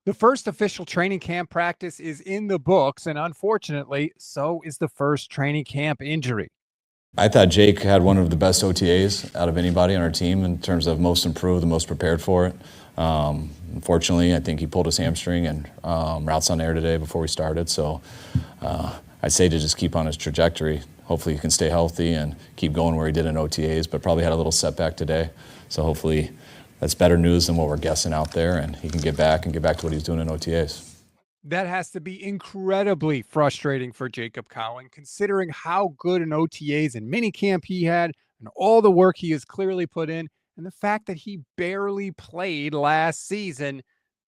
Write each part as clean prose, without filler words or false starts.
The first official training camp practice is in the books, and unfortunately, so is the first training camp injury. I thought Jake had one of the best OTAs out of anybody on our team in terms of most improved, the most prepared for it. Unfortunately, I think he pulled his hamstring and routes on air today before we started. So I'd say to just keep on his trajectory. Hopefully he can stay healthy and keep going where he did in OTAs, but probably had a little setback today. So hopefully that's better news than what we're guessing out there, and he can get back to what he's doing in OTAs. That has to be incredibly frustrating for Jacob Cowan, considering how good an OTAs and minicamp he had and all the work he has clearly put in, and the fact that he barely played last season.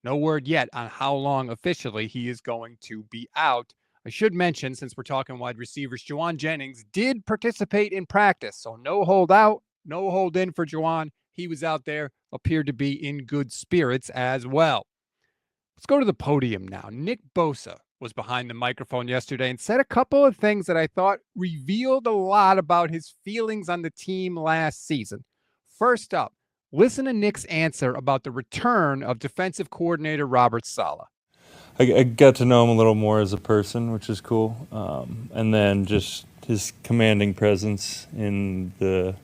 No word yet on how long officially he is going to be out. I should mention, since we're talking wide receivers, Jauan Jennings did participate in practice, so no hold out, no hold in for Jauan. He was out there, appeared to be in good spirits as well. Let's go to the podium now. Nick Bosa was behind the microphone yesterday and said a couple of things that I thought revealed a lot about his feelings on the team last season. First up, listen to Nick's answer about the return of defensive coordinator Robert Saleh. I got to know him a little more as a person, which is cool. And then just his commanding presence in the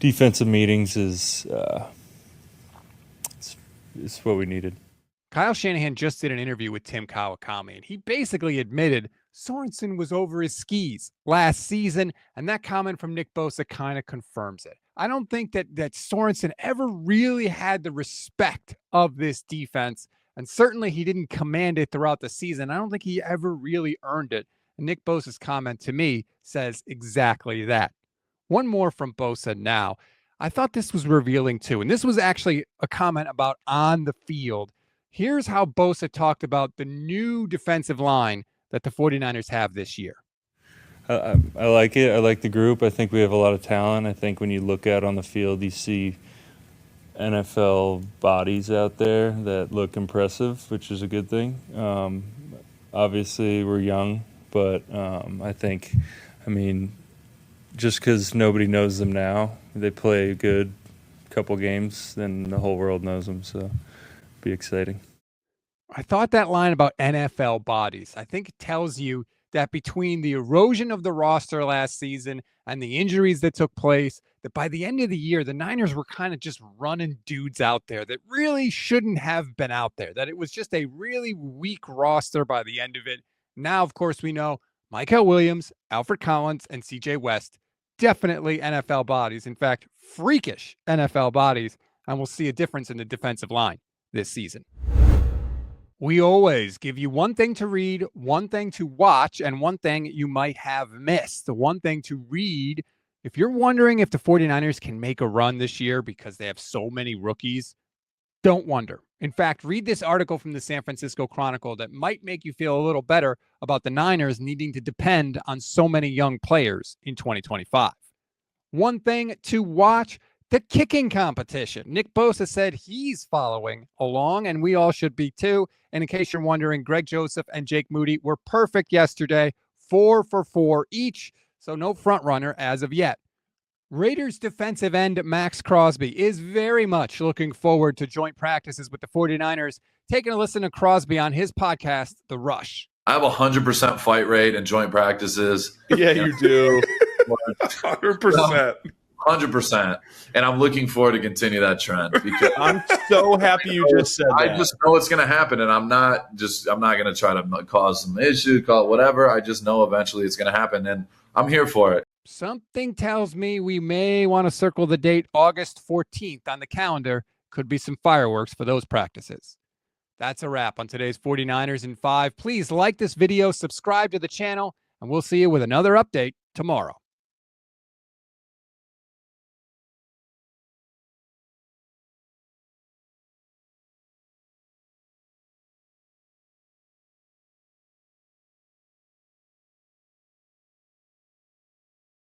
defensive meetings is it's what we needed. Kyle Shanahan just did an interview with Tim Kawakami, and he basically admitted Sorensen was over his skis last season, and that comment from Nick Bosa kind of confirms it. I don't think that Sorensen ever really had the respect of this defense, and certainly he didn't command it throughout the season. I don't think he ever really earned it. And Nick Bosa's comment to me says exactly that. One more from Bosa now. I thought this was revealing too, and this was actually a comment about on the field. Here's how Bosa talked about the new defensive line that the 49ers have this year. I like it. I like the group. I think we have a lot of talent. I think when you look out on the field, you see NFL bodies out there that look impressive, which is a good thing. Obviously, we're young, but just because nobody knows them now, they play a good couple games, then the whole world knows them, so be exciting. I thought that line about NFL bodies, I think it tells you that between the erosion of the roster last season and the injuries that took place, that by the end of the year, the Niners were kind of just running dudes out there that really shouldn't have been out there, that it was just a really weak roster by the end of it. Now, of course, we know Micah Williams, Alfred Collins, and CJ West, definitely NFL bodies. In fact, freakish NFL bodies. And we'll see a difference in the defensive line this season. We always give you one thing to read, one thing to watch, and one thing you might have missed. The one thing to read, if you're wondering if the 49ers can make a run this year because they have so many rookies, don't wonder. In fact, read this article from the San Francisco Chronicle that might make you feel a little better about the Niners needing to depend on so many young players in 2025. One thing to watch, the kicking competition. Nick Bosa said he's following along, and we all should be too. And in case you're wondering, Greg Joseph and Jake Moody were perfect yesterday, 4 for 4 each, so no front runner as of yet. Raiders defensive end Max Crosby is very much looking forward to joint practices with the 49ers. Taking a listen to Crosby on his podcast, The Rush. I have 100% fight rate in joint practices. Yeah, you do. 100%. 100%. And I'm looking forward to continue that trend because I'm so happy you just said that. I just know it's going to happen, and I'm not going to try to cause some issue, call it whatever. I just know eventually it's going to happen, and I'm here for it. Something tells me we may want to circle the date August 14th on the calendar. Could be some fireworks for those practices. That's a wrap on today's 49ers in 5. Please like this video, subscribe to the channel, and we'll see you with another update tomorrow.